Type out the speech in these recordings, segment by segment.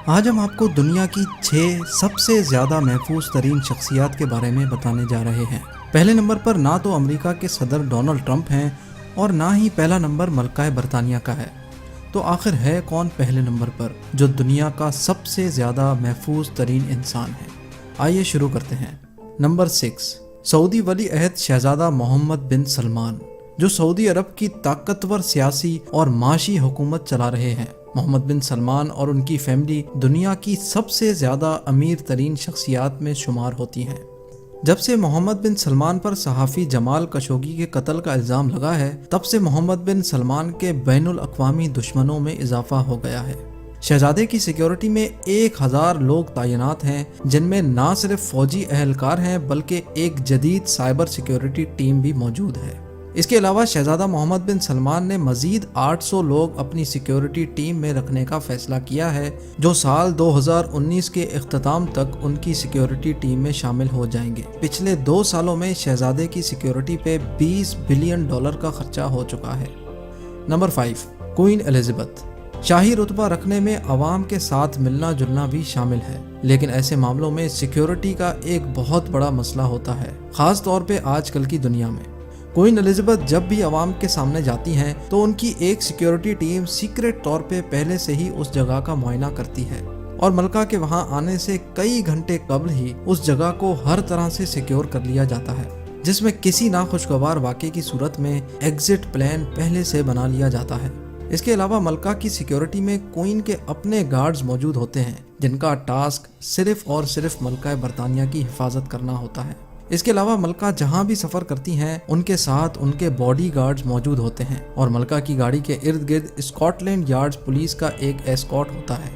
آج ہم آپ کو دنیا کی 6 سب سے زیادہ محفوظ ترین شخصیات کے بارے میں بتانے جا رہے ہیں۔ پہلے نمبر پر نہ تو امریکہ کے صدر ڈونلڈ ٹرمپ ہیں اور نہ ہی پہلا نمبر ملکہ برطانیہ کا ہے۔ تو آخر ہے کون پہلے نمبر پر جو دنیا کا سب سے زیادہ محفوظ ترین انسان ہے؟ آئیے شروع کرتے ہیں۔ نمبر 6، سعودی ولی عہد شہزادہ محمد بن سلمان، جو سعودی عرب کی طاقتور سیاسی اور معاشی حکومت چلا رہے ہیں۔ محمد بن سلمان اور ان کی فیملی دنیا کی سب سے زیادہ امیر ترین شخصیات میں شمار ہوتی ہیں۔ جب سے محمد بن سلمان پر صحافی جمال خشوگی کے قتل کا الزام لگا ہے، تب سے محمد بن سلمان کے بین الاقوامی دشمنوں میں اضافہ ہو گیا ہے۔ شہزادے کی سیکیورٹی میں 1000 لوگ تعینات ہیں، جن میں نہ صرف فوجی اہلکار ہیں بلکہ ایک جدید سائبر سیکیورٹی ٹیم بھی موجود ہے۔ اس کے علاوہ شہزادہ محمد بن سلمان نے مزید 800 لوگ اپنی سیکیورٹی ٹیم میں رکھنے کا فیصلہ کیا ہے، جو سال 2019 کے اختتام تک ان کی سیکیورٹی ٹیم میں شامل ہو جائیں گے۔ پچھلے 2 سالوں میں شہزادے کی سیکیورٹی پہ $20 بلین کا خرچہ ہو چکا ہے۔ Number 5، queen Elizabeth. شاہی رتبہ رکھنے میں عوام کے ساتھ ملنا جلنا بھی شامل ہے، لیکن ایسے معاملوں میں سیکیورٹی کا ایک بہت بڑا مسئلہ ہوتا ہے، خاص طور پہ آج کل کی دنیا میں۔ کوئین الزبتھ جب بھی عوام کے سامنے جاتی ہیں تو ان کی ایک سیکیورٹی ٹیم سیکریٹ طور پہ پہلے سے ہی اس جگہ کا معائنہ کرتی ہے اور ملکہ کے وہاں آنے سے کئی گھنٹے قبل ہی اس جگہ کو ہر طرح سے سیکیور کر لیا جاتا ہے، جس میں کسی ناخوشگوار واقعے کی صورت میں ایگزٹ پلان پہلے سے بنا لیا جاتا ہے۔ اس کے علاوہ ملکہ کی سیکیورٹی میں کوئین کے اپنے گارڈز موجود ہوتے ہیں، جن کا ٹاسک صرف اور صرف ملکہ برطانیہ کی حفاظت کرنا ہوتا ہے۔ اس کے علاوہ ملکہ جہاں بھی سفر کرتی ہیں ان کے ساتھ ان کے باڈی گارڈز موجود ہوتے ہیں اور ملکہ کی گاڑی کے ارد گرد اسکاٹ لینڈ یارڈز پولیس کا ایک ایسکارٹ ہوتا ہے۔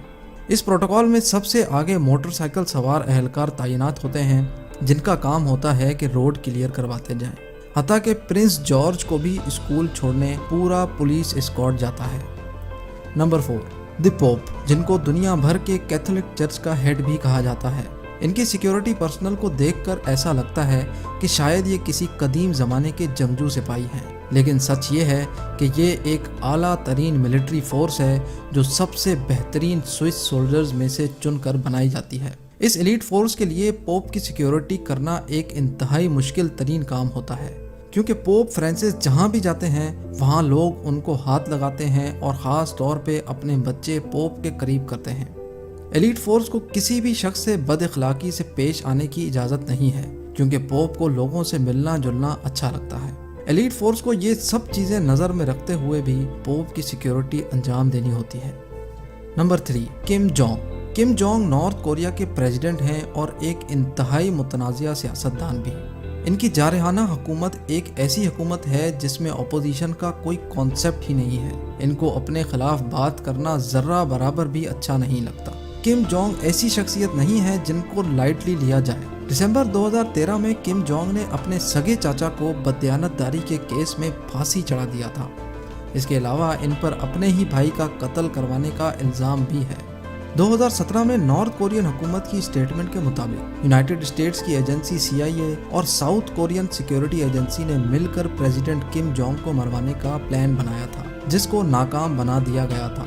اس پروٹوکول میں سب سے آگے موٹر سائیکل سوار اہلکار تعینات ہوتے ہیں، جن کا کام ہوتا ہے کہ روڈ کلیئر کرواتے جائیں، حتیٰ کہ پرنس جارج کو بھی اسکول چھوڑنے پورا پولیس اسکارٹ جاتا ہے۔ نمبر 4، دی پوپ، جن کو دنیا بھر کے کیتھولک چرچ کا ہیڈ بھی کہا جاتا ہے۔ ان کی سیکیورٹی پرسنل کو دیکھ کر ایسا لگتا ہے کہ شاید یہ کسی قدیم زمانے کے جنگجو سپاہی ہیں، لیکن سچ یہ ہے کہ یہ ایک اعلیٰ ترین ملٹری فورس ہے جو سب سے بہترین سوئس سولجرز میں سے چن کر بنائی جاتی ہے۔ اس ایلیٹ فورس کے لیے پوپ کی سیکیورٹی کرنا ایک انتہائی مشکل ترین کام ہوتا ہے، کیونکہ پوپ فرانسس جہاں بھی جاتے ہیں وہاں لوگ ان کو ہاتھ لگاتے ہیں اور خاص طور پہ اپنے بچے پوپ کے قریب کرتے ہیں۔ ایلیٹ فورس کو کسی بھی شخص سے بد اخلاقی سے پیش آنے کی اجازت نہیں ہے، کیونکہ پوپ کو لوگوں سے ملنا جلنا اچھا لگتا ہے۔ ایلیٹ فورس کو یہ سب چیزیں نظر میں رکھتے ہوئے بھی پوپ کی سیکیورٹی انجام دینی ہوتی ہے۔ Number 3، Kim Jong. Kim Jong north Korea کے پریزیڈنٹ ہیں اور ایک انتہائی متنازع سیاستدان بھی۔ ان کی جارحانہ حکومت ایک ایسی حکومت ہے جس میں اپوزیشن کا کوئی کانسیپٹ ہی نہیں ہے۔ ان کو اپنے خلاف بات کرنا ذرہ برابر بھی اچھا نہیں لگتا۔ کم جونگ ایسی شخصیت نہیں ہے جن کو لائٹلی لیا جائے۔ دسمبر 2013 میں کم جونگ نے اپنے سگے چاچا کو بددیانتداری کے کیس میں پھانسی چڑھا دیا تھا۔ اس کے علاوہ ان پر اپنے ہی بھائی کا قتل کروانے کا الزام بھی ہے۔ 2017 میں نارتھ کورین حکومت کی اسٹیٹمنٹ کے مطابق یونائٹڈ اسٹیٹس کی ایجنسی CIA اور ساؤتھ کورین سیکیورٹی ایجنسی نے مل کر پریزیڈنٹ کم جونگ کو مروانے کا پلان بنایا تھا، جس کو ناکام بنا دیا گیا تھا،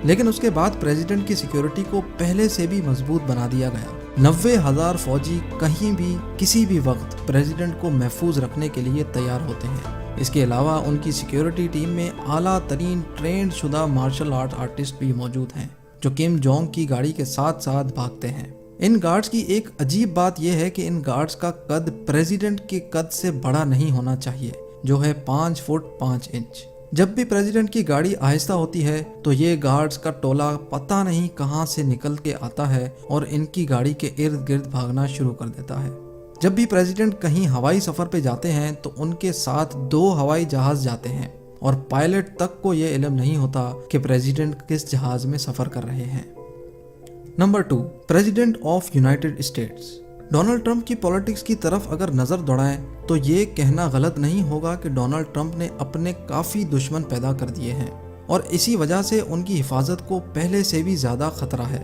لیکن اس کے بعد پریزیڈنٹ کی سیکیورٹی کو پہلے سے بھی مضبوط بنا دیا گیا۔ 90,000 فوجی کہیں بھی کسی بھی وقت پریزیڈنٹ کو محفوظ رکھنے کے لیے تیار ہوتے ہیں۔ اس کے علاوہ ان کی سیکیورٹی ٹیم میں اعلیٰ ترین ٹرینڈ شدہ مارشل آرٹ آرٹسٹ بھی موجود ہیں، جو کم جونگ کی گاڑی کے ساتھ ساتھ بھاگتے ہیں۔ ان گارڈز کی ایک عجیب بات یہ ہے کہ ان گارڈز کا قد پریزیڈنٹ کے قد سے بڑا نہیں ہونا چاہیے، جو ہے 5 فٹ 5 انچ۔ جب بھی پریزیڈنٹ کی گاڑی آہستہ ہوتی ہے تو یہ گارڈز کا ٹولہ پتہ نہیں کہاں سے نکل کے آتا ہے اور ان کی گاڑی کے ارد گرد بھاگنا شروع کر دیتا ہے۔ جب بھی پریزیڈنٹ کہیں ہوائی سفر پہ جاتے ہیں تو ان کے ساتھ 2 ہوائی جہاز جاتے ہیں اور پائلٹ تک کو یہ علم نہیں ہوتا کہ پریزیڈنٹ کس جہاز میں سفر کر رہے ہیں۔ Number 2، president of United States. Donald Trump کی پولیٹکس کی طرف اگر نظر دوڑائیں تو یہ کہنا غلط نہیں ہوگا کہ ڈونلڈ ٹرمپ نے اپنے کافی دشمن پیدا کر دیے ہیں اور اسی وجہ سے ان کی حفاظت کو پہلے سے بھی زیادہ خطرہ ہے۔